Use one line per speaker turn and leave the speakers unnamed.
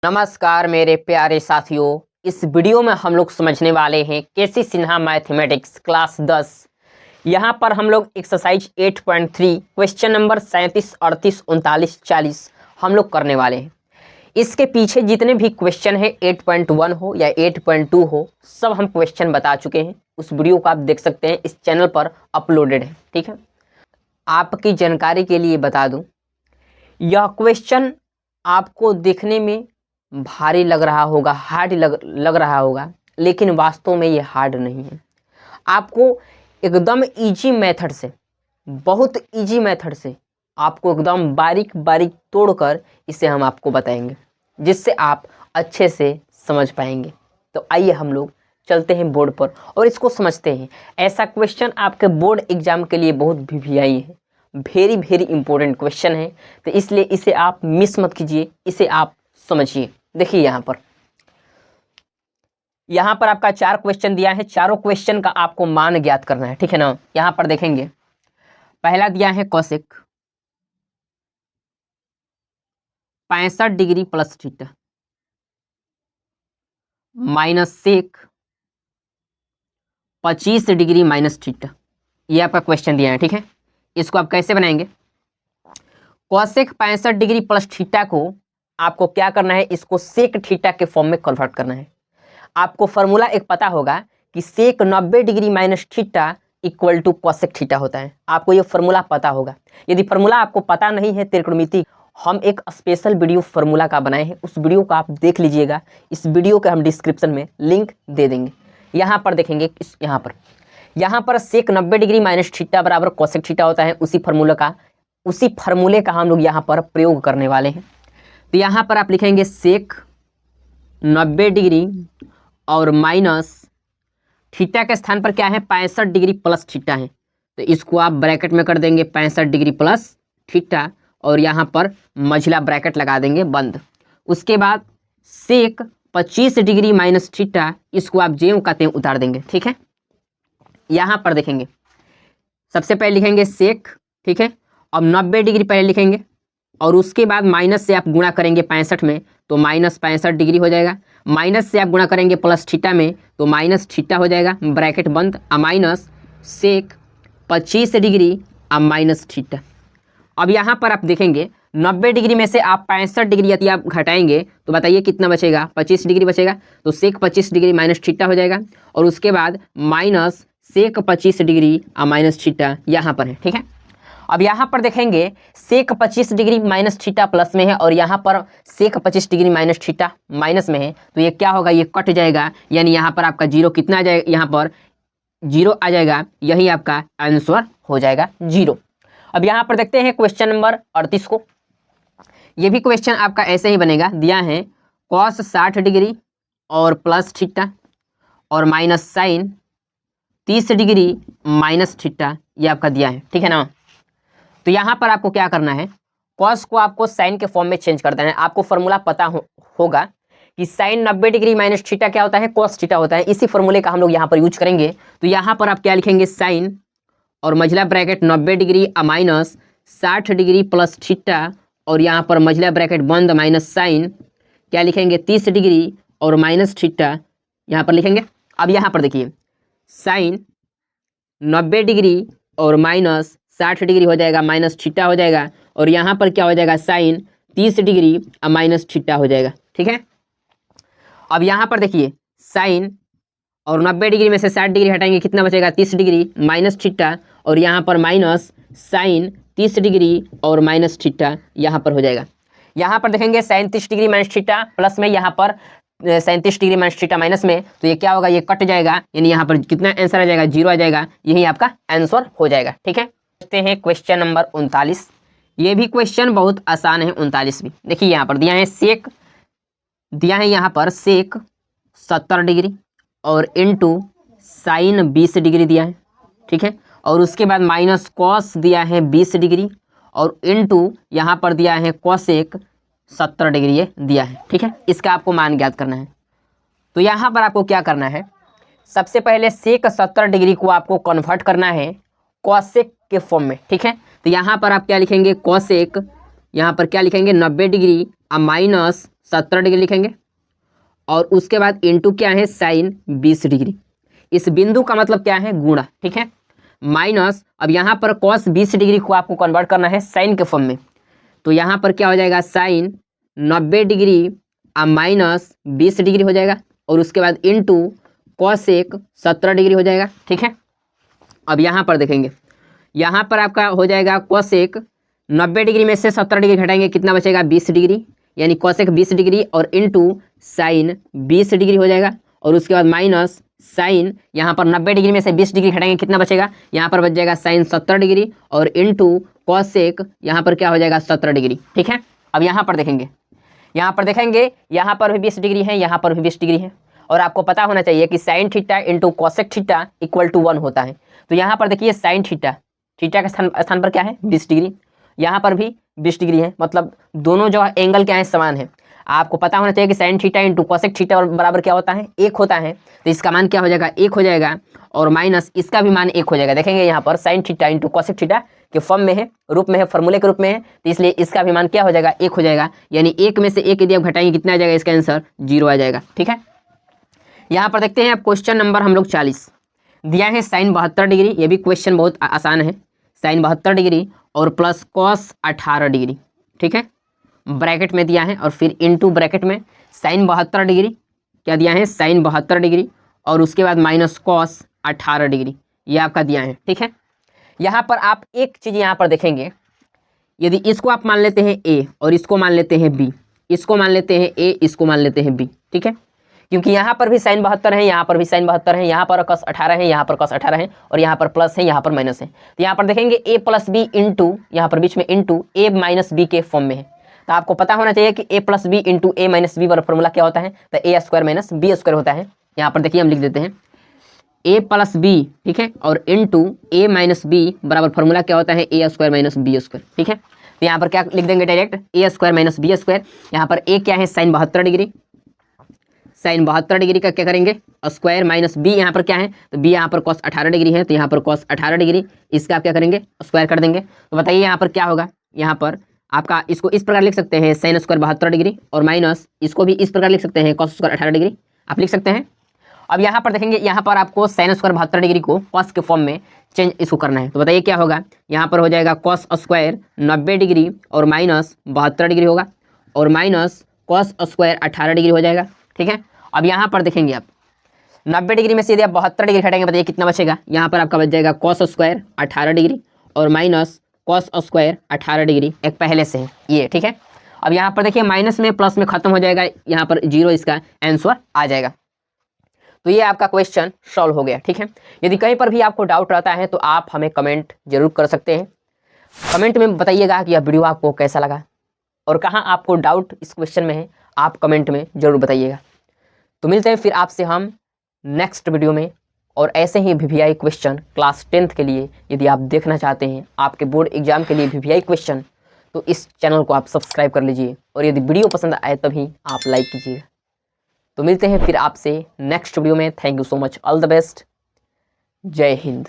नमस्कार मेरे प्यारे साथियों। इस वीडियो में हम लोग समझने वाले हैं केसी सिन्हा मैथमेटिक्स क्लास 10। यहाँ पर हम लोग एक्सरसाइज 8.3 क्वेश्चन नंबर 37, 38, 39, 40 हम लोग करने वाले हैं। इसके पीछे जितने भी क्वेश्चन हैं 8.1 हो या 8.2 हो, सब हम क्वेश्चन बता चुके हैं। उस वीडियो को आप देख सकते हैं, इस चैनल पर अपलोडेड है। ठीक है, आपकी जानकारी के लिए बता दूं, यह क्वेश्चन आपको देखने में भारी लग रहा होगा, हार्ड लग रहा होगा, लेकिन वास्तव में ये हार्ड नहीं है। आपको एकदम इजी मेथड से, बहुत इजी मेथड से आपको एकदम बारीक बारीक तोड़कर इसे हम आपको बताएंगे, जिससे आप अच्छे से समझ पाएंगे। तो आइए हम लोग चलते हैं बोर्ड पर और इसको समझते हैं। ऐसा क्वेश्चन आपके बोर्ड एग्जाम के लिए बहुत वीवीआई है, वेरी वेरी इंपॉर्टेंट क्वेश्चन है। तो इसलिए इसे आप मिस मत कीजिए, इसे आप समझिए। देखिए यहाँ पर आपका 4 क्वेश्चन दिया है। चारों क्वेश्चन का आपको मान ज्ञात करना है, ठीक है ना। यहाँ पर देखेंगे, पहला दिया है cosec 65 degree plus theta minus sec 25 degree minus theta. ये आपका क्वेश्चन दिया है, ठीक है। इसको आप कैसे बनाएंगे? कोसेक 65 डिग्री प्लस थीटा को आपको क्या करना है, इसको सेक थीटा के फॉर्म में कन्वर्ट करना है। आपको फॉर्मूला एक पता होगा कि sec 90 degree minus theta equal to cosec theta होता है। आपको ये फॉर्मूला पता होगा। यदि फॉर्मूला आपको पता नहीं है त्रिकोणमिति, हम एक स्पेशल वीडियो फॉर्मूला का बनाए हैं, उस वीडियो को आप देख लीजिएगा। इस वीडियो के हम डिस्क्रिप्शन में लिंक दे देंगे। यहाँ पर देखेंगे, यहाँ पर सेक 90 डिग्री माइनस थीटा बराबर कोसेक थीटा होता है। उसी फॉर्मूले का हम लोग यहाँ पर प्रयोग करने वाले हैं। तो यहाँ पर आप लिखेंगे सेक 90 डिग्री और माइनस थीटा के स्थान पर क्या है, 65 डिग्री प्लस थीटा है। तो इसको आप ब्रैकेट में कर देंगे 65 डिग्री प्लस थीटा, और यहाँ पर मझला ब्रैकेट लगा देंगे बंद। उसके बाद सेक 25 डिग्री माइनस थीटा, इसको आप ज्यों का त्यों उतार देंगे, ठीक है। यहाँ पर देखेंगे, सबसे पहले लिखेंगे सेक, ठीक है। अब 90 डिग्री पहले लिखेंगे और उसके बाद माइनस से आप गुणा करेंगे 65 में, तो माइनस 65 डिग्री हो जाएगा। माइनस से आप गुणा करेंगे प्लस थीटा में, तो माइनस थीटा हो जाएगा, ब्रैकेट बंद। Minus sec 25 degree minus theta. अब यहाँ पर आप देखेंगे 90 डिग्री में से आप 65 डिग्री यदि आप घटाएंगे तो बताइए कितना बचेगा, 25 डिग्री बचेगा। तो सेक 25 डिग्री माइनस थीटा हो जाएगा, और उसके बाद minus sec 25 degree minus theta यहाँ पर है, ठीक है। अब यहाँ पर देखेंगे sec 25 degree minus theta plus में है और यहाँ पर sec 25 degree minus theta minus में है। तो ये क्या होगा, ये कट जाएगा, यानी यहाँ पर आपका जीरो कितना आ जाएगा, यहाँ पर जीरो आ जाएगा। यही आपका आंसर हो जाएगा, जीरो। अब यहाँ पर देखते हैं क्वेश्चन नंबर 38 को। ये भी क्वेश्चन आपका ऐसे ही बनेगा। दिया है कॉस 60 डिग्री और प्लस थीटा और minus sine 30 degree minus theta, ये आपका दिया है, ठीक है ना। तो यहाँ पर आपको क्या करना है, कॉस को आपको साइन के फॉर्म में चेंज कर देना है। आपको फॉर्मूला पता होगा कि साइन 90 डिग्री माइनस थीटा क्या होता है, कॉस थीटा होता है। इसी फॉर्मूले का हम लोग यहाँ पर यूज करेंगे। तो यहाँ पर आप क्या लिखेंगे, साइन और मझला bracket 90 degree minus 60 degree plus theta, और यहाँ पर मझला ब्रैकेट बंद माइनस साइन क्या लिखेंगे 30 डिग्री और माइनस थीटा यहाँ पर लिखेंगे। अब यहाँ पर देखिए, साइन 90 डिग्री और माइनस 60 डिग्री हो जाएगा, माइनस थीटा हो जाएगा, और यहाँ पर क्या हो जाएगा, साइन 30 डिग्री माइनस थीटा हो जाएगा, ठीक है। अब यहाँ पर देखिए, साइन और 90 डिग्री में से 60 डिग्री हटाएंगे, कितना बचेगा, 30 डिग्री माइनस थीटा, और यहाँ पर माइनस साइन 30 डिग्री और माइनस थीटा यहाँ पर हो जाएगा। यहाँ पर देखेंगे sine 30 degree minus theta plus में, यहाँ पर 37 डिग्री माइनस थीटा माइनस में, तो ये क्या होगा, ये कट जाएगा, यानी यहाँ पर कितना आंसर आ जाएगा, जीरो आ जाएगा। यही आपका आंसर हो जाएगा, ठीक है। देखते हैं क्वेश्चन नंबर 39। ये भी क्वेश्चन बहुत आसान है, 39 भी। देखिए यहाँ पर दिया है सेक, दिया है यहाँ पर सेक 70 डिग्री और इनटू साइन 20 डिग्री दिया है, ठीक है। और उसके बाद माइनस कॉस दिया है 20 डिग्री और इनटू यहाँ पर दिया है कोसेक 70 डिग्री ये दिया है, ठीक है। इसका आपको मान ज्ञात करना है। तो यहाँ पर आपको क्या करना है, सबसे पहले सेक 70 डिग्री को आपको कन्वर्ट करना है कोसेक के फॉर्म में, ठीक है। तो यहाँ पर आप क्या लिखेंगे, कोसेक यहाँ पर क्या लिखेंगे 90 डिग्री माइनस 70 डिग्री लिखेंगे और उसके बाद इंटू क्या है साइन 20 डिग्री। इस बिंदु का मतलब क्या है गुणा, ठीक है। माइनस अब यहाँ पर कॉस 20 डिग्री को आपको कन्वर्ट करना है साइन के फॉर्म में, तो यहाँ पर क्या हो जाएगा साइन 90 डिग्री माइनस 20 डिग्री हो जाएगा और उसके बाद इंटू कॉसेक 70 डिग्री हो जाएगा, ठीक है। अब यहाँ पर देखेंगे, यहाँ पर आपका हो जाएगा कॉसेक 90 डिग्री में से 70 डिग्री घटाएंगे कितना बचेगा 20 डिग्री, यानी कॉसेक 20 डिग्री और इंटू साइन 20 डिग्री हो जाएगा और उसके बाद माइनस साइन यहाँ पर 90 डिग्री में से 20 डिग्री घटाएंगे कितना बचेगा, यहाँ पर बच जाएगा साइन 70 डिग्री और इंटू कॉसेक यहाँ पर क्या हो जाएगा 70 डिग्री, ठीक है। अब यहाँ पर देखेंगे, यहाँ पर भी 20 डिग्री है, यहाँ पर भी 20 डिग्री है और आपको पता होना चाहिए कि sine theta into cosec theta equal to 1 होता है। तो यहाँ पर देखिए साइन थीटा के स्थान पर क्या है 20 डिग्री, यहाँ पर भी 20 डिग्री है, मतलब दोनों जो एंगल क्या है समान है। आपको पता होना चाहिए कि sine theta into cosec theta बराबर क्या होता है 1 होता है, तो इसका मान क्या हो जाएगा 1 हो जाएगा और माइनस इसका भी मान 1 हो जाएगा। देखेंगे यहाँ पर sign theta into cosec theta के फॉर्म में है, रूप में है, फॉर्मूले के रूप में है, तो इसलिए इसका भी मान क्या हो जाएगा 1 हो जाएगा, यानी 1 में से 1 यदि आप घटाएंगे कितना आ जाएगा, इसका आंसर 0 आ जाएगा, ठीक है। यहाँ पर देखते हैं आप क्वेश्चन नंबर हम लोग 40 दिया है साइन 72 डिग्री, ये भी क्वेश्चन बहुत आसान है, साइन 72 डिग्री और प्लस कॉस 18 डिग्री, ठीक है, ब्रैकेट में दिया है और फिर इनटू ब्रैकेट में साइन 72 डिग्री क्या दिया है साइन 72 डिग्री और उसके बाद माइनस कॉस 18 डिग्री, ये आपका दिया है, ठीक है। यहाँ पर आप एक चीज़ यहाँ पर देखेंगे, यदि इसको आप मान लेते हैं ए और इसको मान लेते हैं बी, इसको मान लेते हैं ए, इसको मान लेते हैं बी, ठीक है, क्योंकि यहाँ पर भी साइन 72 है, यहाँ पर भी साइन 72 है, यहाँ पर कॉस 18 है, यहाँ पर कॉस 18 है और यहाँ पर प्लस है, यहाँ पर माइनस है। तो यहाँ पर देखेंगे ए प्लस बी इंटू यहाँ पर बीच में इंटू ए माइनस बी के फॉर्म में है, तो आपको पता होना चाहिए कि ए प्लस बी इंटू ए माइनस बी वाला फॉर्मूला क्या होता है, तो ए स्क्वायर माइनस बी स्क्वायर होता है। यहाँ पर देखिए हम लिख देते हैं ए प्लस बी, ठीक है, और इंटू ए माइनस बी बराबर फॉर्मूला क्या होता है ए स्क्वायर माइनस बी स्क्वायर, ठीक है। तो यहाँ पर क्या लिख देंगे डायरेक्ट ए स्क्वायर माइनस बी स्क्वायर, यहाँ पर ए क्या है साइन 72 डिग्री, साइन 72 डिग्री का क्या करेंगे स्क्वायर माइनस बी यहाँ पर क्या है, तो बी यहाँ पर कॉस 18 डिग्री है, तो यहाँ पर कॉस 18 डिग्री, इसका आप क्या करेंगे स्क्वायर कर देंगे। तो बताइए यहाँ पर क्या होगा, यहाँ पर आपका इसको इस प्रकार लिख सकते हैं साइन स्क्वायर 72 डिग्री और माइनस इसको भी इस प्रकार लिख सकते हैं कॉस स्क्वायर 18 डिग्री, आप लिख सकते हैं। अब यहाँ पर देखेंगे, यहाँ पर आपको साइन स्क्वायर 72 डिग्री को कॉस के फॉर्म में चेंज इसको करना है, तो बताइए क्या होगा, यहाँ पर हो जाएगा कॉस स्क्वायर 90 डिग्री और माइनस 72 डिग्री होगा और माइनस कॉस स्क्वायर 18 डिग्री हो जाएगा, ठीक है। अब यहाँ पर देखेंगे आप 90 डिग्री में से यदि आप 72 डिग्री हटाएंगे बताइए कितना बचेगा, यहाँ पर आपका बच जाएगा कॉस स्क्वायर 18 डिग्री और माइनस कॉस स्क्वायर 18 डिग्री, एक पहले से है ये, ठीक है। अब यहाँ पर देखिए माइनस में प्लस में खत्म हो जाएगा, यहाँ पर 0 इसका आंसर आ जाएगा। तो ये आपका क्वेश्चन सॉल्व हो गया, ठीक है। यदि कहीं पर भी आपको डाउट रहता है तो आप हमें कमेंट जरूर कर सकते हैं, कमेंट में बताइएगा कि यह वीडियो आपको कैसा लगा और कहाँ आपको डाउट इस क्वेश्चन में है, आप कमेंट में जरूर बताइएगा। तो मिलते हैं फिर आपसे हम नेक्स्ट वीडियो में, और ऐसे ही वीवीआई क्वेश्चन क्लास 10th के लिए यदि आप देखना चाहते हैं, आपके बोर्ड एग्जाम के लिए वीवीआई क्वेश्चन, तो इस चैनल को आप सब्सक्राइब कर लीजिए और यदि वीडियो पसंद आए तभी आप लाइक कीजिएगा। तो मिलते हैं फिर आपसे नेक्स्ट वीडियो में। Thank you so much, all the best, जय हिंद।